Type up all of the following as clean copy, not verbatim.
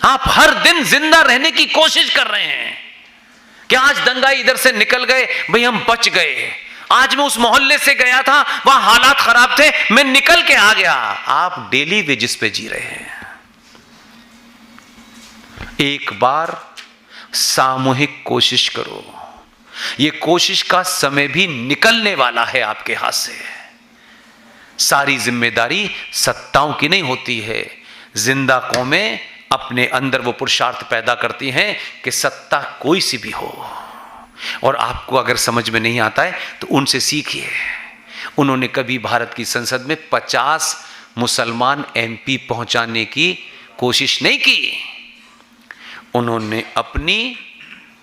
आप हर दिन जिंदा रहने की कोशिश कर रहे हैं कि आज दंगाई इधर से निकल गए, भाई हम बच गए। आज मैं उस मोहल्ले से गया था, वहां हालात खराब थे, मैं निकल के आ गया। आप डेली वेजिस पे जी रहे हैं। एक बार सामूहिक कोशिश करो। ये कोशिश का समय भी निकलने वाला है आपके हाथ से। सारी जिम्मेदारी सत्ताओं की नहीं होती है। जिंदा कौमें अपने अंदर वो पुरुषार्थ पैदा करती हैं कि सत्ता कोई सी भी हो। और आपको अगर समझ में नहीं आता है तो उनसे सीखिए। उन्होंने कभी भारत की संसद में 50 मुसलमान एमपी पहुंचाने की कोशिश नहीं की। उन्होंने अपनी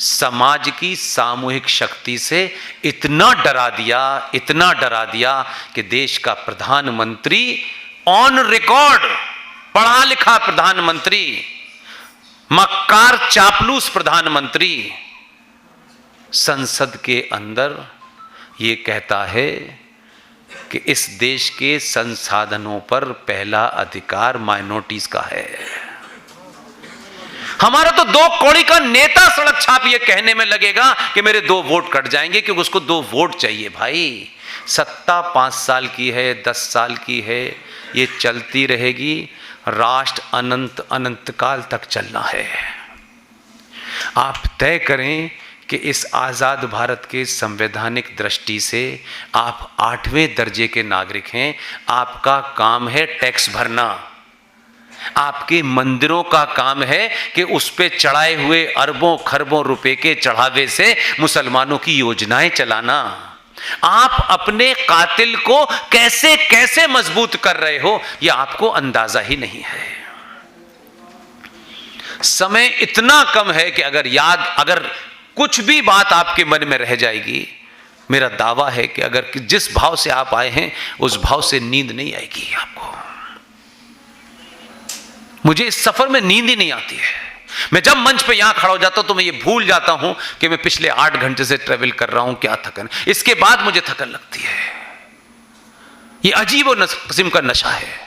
समाज की सामूहिक शक्ति से इतना डरा दिया कि देश का प्रधानमंत्री, ऑन रिकॉर्ड पढ़ा लिखा प्रधानमंत्री, मक्कार चापलूस प्रधानमंत्री, संसद के अंदर ये कहता है कि इस देश के संसाधनों पर पहला अधिकार माइनॉरिटीज का है। हमारा तो 2 कौड़ी का नेता सड़क छाप ये कहने में लगेगा कि मेरे 2 वोट कट जाएंगे, क्योंकि उसको 2 वोट चाहिए। भाई, सत्ता 5 साल की है, 10 साल की है, ये चलती रहेगी। राष्ट्र अनंत अनंत काल तक चलना है। आप तय करें कि इस आज़ाद भारत के संवैधानिक दृष्टि से आप 8वें दर्जे के नागरिक हैं। आपका काम है टैक्स भरना। आपके मंदिरों का काम है कि उस पे चढ़ाए हुए अरबों खरबों रुपए के चढ़ावे से मुसलमानों की योजनाएं चलाना। आप अपने कातिल को कैसे कैसे मजबूत कर रहे हो, यह आपको अंदाजा ही नहीं है। समय इतना कम है कि अगर कुछ भी बात आपके मन में रह जाएगी, मेरा दावा है कि अगर जिस भाव से आप आए हैं उस भाव से नींद नहीं आएगी आपको। मुझे इस सफर में नींद ही नहीं आती है। मैं जब मंच पे यहां खड़ा हो जाता हूं तो मैं ये भूल जाता हूं कि मैं पिछले 8 घंटे से ट्रेवल कर रहा हूं, क्या थकन। इसके बाद मुझे थकन लगती है। ये अजीब और किस्म का नशा है।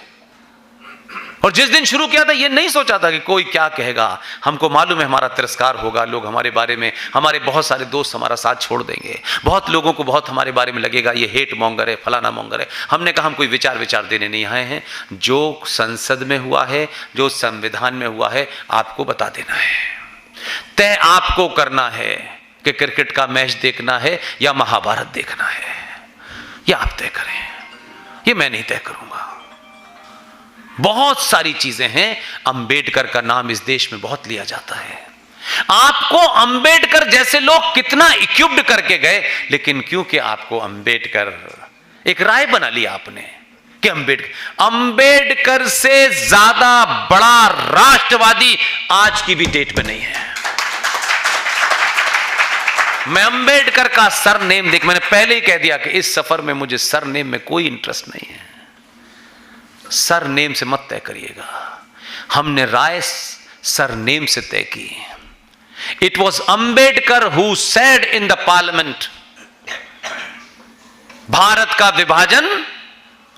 और जिस दिन शुरू किया था ये नहीं सोचा था कि कोई क्या कहेगा। हमको मालूम है हमारा तिरस्कार होगा, लोग हमारे बारे में, हमारे बहुत सारे दोस्त हमारा साथ छोड़ देंगे, बहुत लोगों को बहुत हमारे बारे में लगेगा ये हेट मॉन्गर है, फलाना मॉन्गर है। हमने कहा हम कोई विचार देने नहीं आए हैं। जो संसद में हुआ है, जो संविधान में हुआ है, आपको बता देना है। तय आपको करना है कि क्रिकेट का मैच देखना है या महाभारत देखना है, यह आप तय करें। ये मैं नहीं तय करूंगा। बहुत सारी चीजें हैं। अंबेडकर का नाम इस देश में बहुत लिया जाता है। आपको अंबेडकर जैसे लोग कितना इक्विप्ड करके गए, लेकिन क्योंकि आपको अंबेडकर, एक राय बना लिया आपने कि अंबेडकर से ज्यादा बड़ा राष्ट्रवादी आज की भी डेट में नहीं है। मैं अंबेडकर का सरनेम देख, मैंने पहले ही कह दिया कि इस सफर में मुझे सरनेम में कोई इंटरेस्ट नहीं है। सरनेम से मत तय करिएगा। हमने राय सरनेम से तय की। It was Ambedkar who said in the parliament, Bharat का विभाजन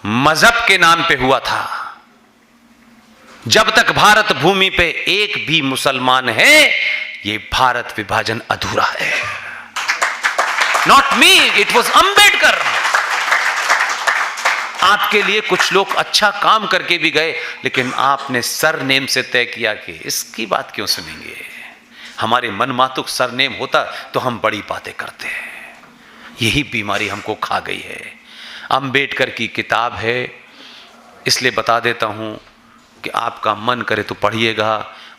मजहब के नाम पे हुआ था। जब तक भारत भूमि पे एक भी मुसलमान है, ये भारत विभाजन अधूरा है। Not me, it was Ambedkar. आपके लिए कुछ लोग अच्छा काम करके भी गए, लेकिन आपने सरनेम से तय किया कि इसकी बात क्यों सुनेंगे। हमारे मनमातुक सरनेम होता तो हम बड़ी बातें करते हैं। यही बीमारी हमको खा गई है। अंबेडकर की किताब है, इसलिए बता देता हूं कि आपका मन करे तो पढ़िएगा।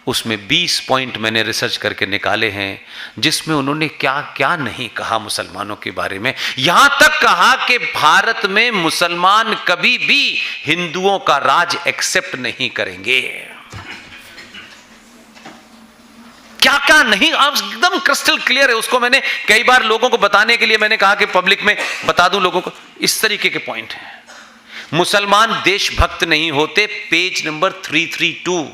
उसमें 20 पॉइंट मैंने रिसर्च करके निकाले हैं, जिसमें उन्होंने क्या क्या नहीं कहा मुसलमानों के बारे में। यहां तक कहा कि भारत में मुसलमान कभी भी हिंदुओं का राज एक्सेप्ट नहीं करेंगे। क्या क्या नहीं, एकदम क्रिस्टल क्लियर है। उसको मैंने कई बार लोगों को बताने के लिए मैंने कहा कि पब्लिक में बता दूं लोगों को। इस तरीके के पॉइंट हैं। मुसलमान देशभक्त नहीं होते, पेज नंबर 332।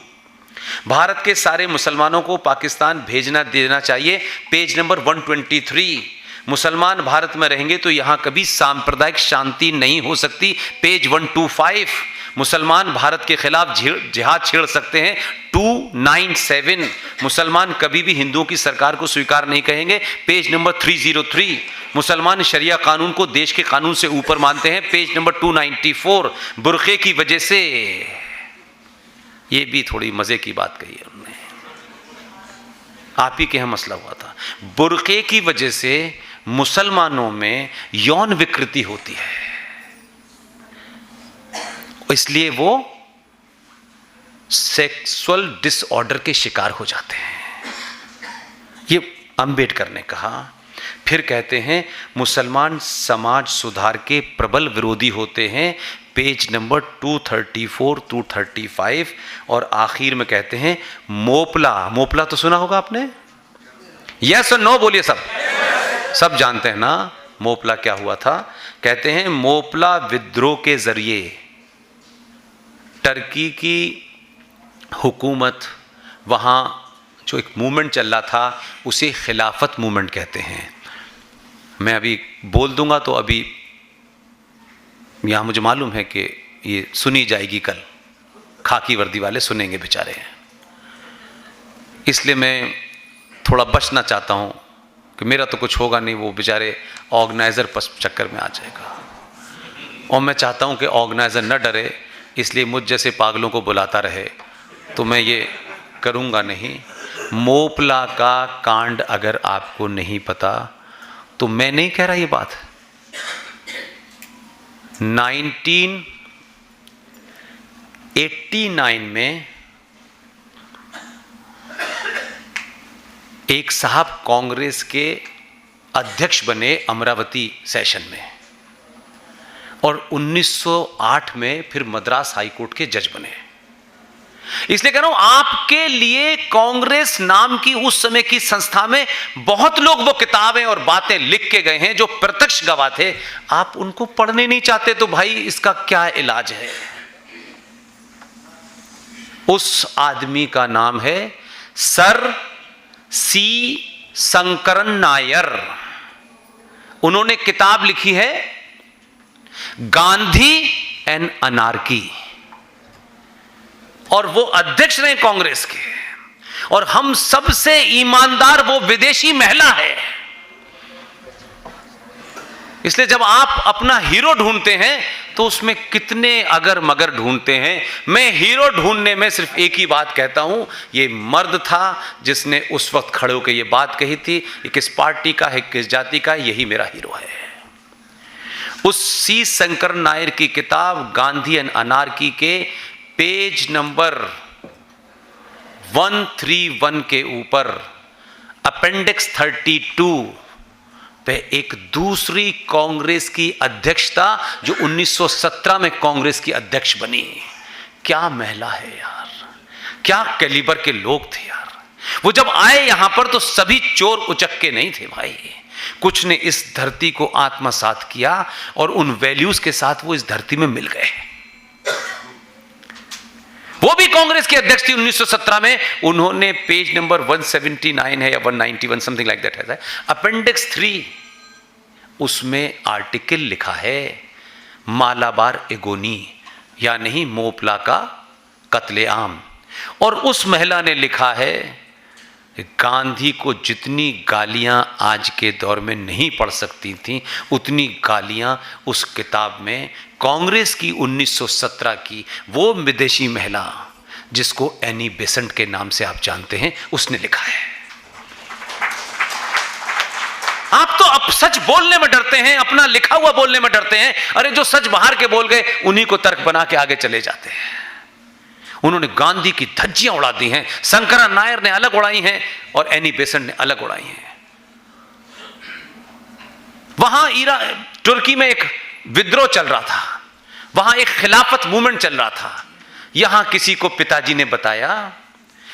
भारत के सारे मुसलमानों को पाकिस्तान भेजना देना चाहिए, पेज नंबर 123। मुसलमान भारत में रहेंगे तो यहां कभी सांप्रदायिक शांति नहीं हो सकती, पेज 125। मुसलमान भारत के खिलाफ जिहाद छेड़ सकते हैं। 297 मुसलमान कभी भी हिंदुओं की सरकार को स्वीकार नहीं कहेंगे। पेज नंबर 303 मुसलमान शरिया कानून को देश के कानून से ऊपर मानते हैं। पेज नंबर 294 बुर्के की वजह से, ये भी थोड़ी मजे की बात कही है उन्होंने, आप ही के यहाँ मसला हुआ था। बुर्के की वजह से मुसलमानों में यौन विकृति होती है, इसलिए वो सेक्सुअल डिसऑर्डर के शिकार हो जाते हैं। ये अंबेडकर ने कहा। फिर कहते हैं मुसलमान समाज सुधार के प्रबल विरोधी होते हैं। पेज नंबर 234 235 और आखिर में कहते हैं मोपला तो सुना होगा आपने, यस और नो बोलिए सब जानते हैं ना मोपला क्या हुआ था। कहते हैं मोपला विद्रोह के जरिए टर्की की हुकूमत, वहाँ जो एक मूवमेंट चल रहा था उसे खिलाफत मूवमेंट कहते हैं। मैं अभी बोल दूंगा तो अभी यहाँ मुझे मालूम है कि ये सुनी जाएगी, कल खाकी वर्दी वाले सुनेंगे बेचारे, इसलिए मैं थोड़ा बचना चाहता हूँ कि मेरा तो कुछ होगा नहीं, वो बेचारे ऑर्गेनाइज़र चक्कर में आ जाएगा। और मैं चाहता हूँ कि ऑर्गेनाइज़र न डरे, इसलिए मुझ जैसे पागलों को बुलाता रहे, तो मैं ये करूँगा नहीं। मोपला का कांड अगर आपको नहीं पता तो मैं नहीं कह रहा ये बात। 1989 में एक साहब कांग्रेस के अध्यक्ष बने अमरावती सेशन में, और 1908 में फिर मद्रास हाईकोर्ट के जज बने। इसलिए कह रहा हूं आपके लिए कांग्रेस नाम की उस समय की संस्था में बहुत लोग वो किताबें और बातें लिख के गए हैं जो प्रत्यक्ष गवाह थे। आप उनको पढ़ने नहीं चाहते तो भाई इसका क्या इलाज है। उस आदमी का नाम है सर सी शंकरन नायर। उन्होंने किताब लिखी है गांधी एंड अनार्की, और वो अध्यक्ष रहे कांग्रेस के, और हम सबसे ईमानदार वो विदेशी महिला है। इसलिए जब आप अपना हीरो ढूंढते हैं तो उसमें कितने अगर मगर ढूंढते हैं। मैं हीरो ढूंढने में सिर्फ एक ही बात कहता हूं, ये मर्द था जिसने उस वक्त खड़े होकर ये बात कही थी, ये किस पार्टी का है, किस जाति का है, यही मेरा हीरो है। उस सी शंकर नायर की किताब गांधी एंड अनार्की के पेज नंबर 131 के ऊपर अपेंडिक्स 32 पे एक दूसरी कांग्रेस की अध्यक्षता जो 1917 में कांग्रेस की अध्यक्ष बनी। क्या महिला है यार, क्या कैलिबर के लोग थे यार। वो जब आए यहां पर तो सभी चोर उचक्के नहीं थे भाई, कुछ ने इस धरती को आत्मसात किया और उन वैल्यूज के साथ वो इस धरती में मिल गए। वो भी कांग्रेस के अध्यक्ष थी 1917 में। उन्होंने पेज नंबर 179 है या 191 समथिंग लाइक दैट है, अपेंडिक्स 3, उसमें आर्टिकल लिखा है मालाबार एगोनी यानी मोपला का कत्लेआम। और उस महिला ने लिखा है गांधी को जितनी गालियां आज के दौर में नहीं पढ़ सकती थी उतनी गालियां उस किताब में कांग्रेस की 1917 की वो विदेशी महिला जिसको एनी बेसेंट के नाम से आप जानते हैं, उसने लिखा है। आप तो अब सच बोलने में डरते हैं, अपना लिखा हुआ बोलने में डरते हैं। अरे जो सच बाहर के बोल गए उन्हीं को तर्क बना के आगे चले जाते हैं। उन्होंने गांधी की धज्जियां उड़ा दी हैं, शंकरा नायर ने अलग उड़ाई हैं और एनी बेसेंट ने अलग उड़ाई हैं। वहां तुर्की में एक विद्रोह चल रहा था, वहां एक खिलाफत मूवमेंट चल रहा था। यहां किसी को पिताजी ने बताया,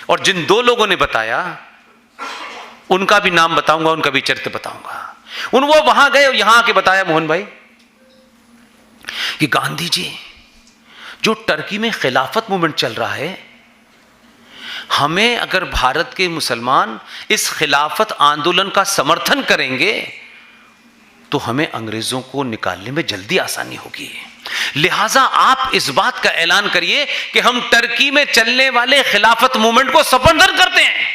और जिन दो लोगों ने बताया उनका भी नाम बताऊंगा, उनका भी चरित्र बताऊंगा। वो वहां गए और यहां आके बताया मोहन भाई कि गांधी जी जो टर्की में खिलाफत मूवमेंट चल रहा है, हमें अगर भारत के मुसलमान इस खिलाफत आंदोलन का समर्थन करेंगे तो हमें अंग्रेजों को निकालने में जल्दी आसानी होगी। लिहाजा आप इस बात का ऐलान करिए कि हम टर्की में चलने वाले खिलाफत मूवमेंट को स्पॉन्सर करते हैं।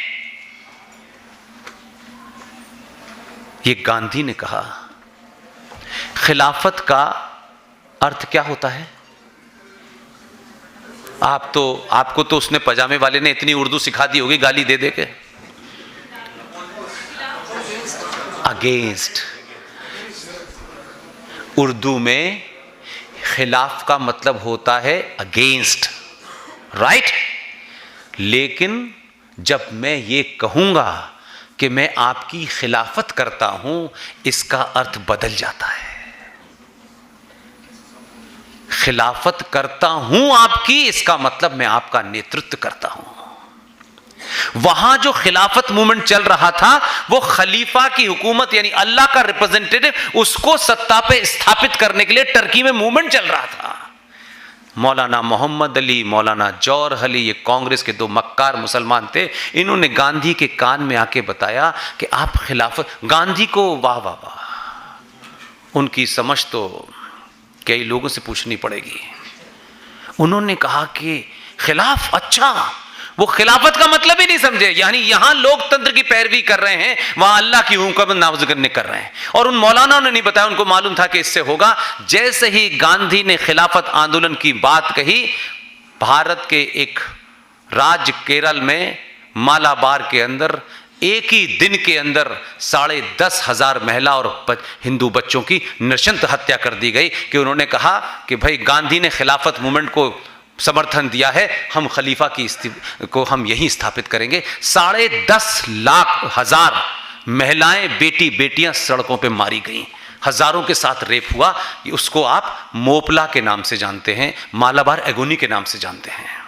ये गांधी ने कहा। खिलाफत का अर्थ क्या होता है? आपको तो उसने पजामे वाले ने इतनी उर्दू सिखा दी होगी गाली दे दे के। अगेंस्ट, उर्दू में खिलाफ का मतलब होता है अगेंस्ट, राइट? लेकिन जब मैं ये कहूंगा कि मैं आपकी खिलाफत करता हूं, इसका अर्थ बदल जाता है। खिलाफत करता हूं आपकी, इसका मतलब मैं आपका नेतृत्व करता हूं। वहां जो खिलाफत मूवमेंट चल रहा था वो खलीफा की हुकूमत यानी अल्लाह का रिप्रेजेंटेटिव, उसको सत्ता पे स्थापित करने के लिए टर्की में मूवमेंट चल रहा था। मौलाना मोहम्मद अली, मौलाना जौहर अली, ये कांग्रेस के दो मक्कार मुसलमान थे। इन्होंने गांधी के कान में आके बताया कि आप खिलाफत, गांधी को वाह वाह वाह, उनकी समझ तो कई लोगों से पूछनी पड़ेगी। उन्होंने कहा कि खिलाफ, अच्छा, वो खिलाफत का मतलब ही नहीं समझे। यानी यहां लोकतंत्र की पैरवी कर रहे हैं, वहां अल्लाह की हुकूमत नाफिज करने कर रहे हैं। और उन मौलानाओं ने नहीं बताया, उनको मालूम था कि इससे होगा। जैसे ही गांधी ने खिलाफत आंदोलन की बात कही, भारत के एक राज्य केरल में मालाबार के अंदर एक ही दिन के अंदर 10,500 महिला और हिंदू बच्चों की नृशंस हत्या कर दी गई कि उन्होंने कहा कि भाई गांधी ने खिलाफत मूवमेंट को समर्थन दिया है, हम खलीफा को हम यहीं स्थापित करेंगे। 10,500 महिलाएं, बेटियां सड़कों पे मारी गईं, हजारों के साथ रेप हुआ। उसको आप मोपला के नाम से जानते हैं, मालाबार एगोनी के नाम से जानते हैं।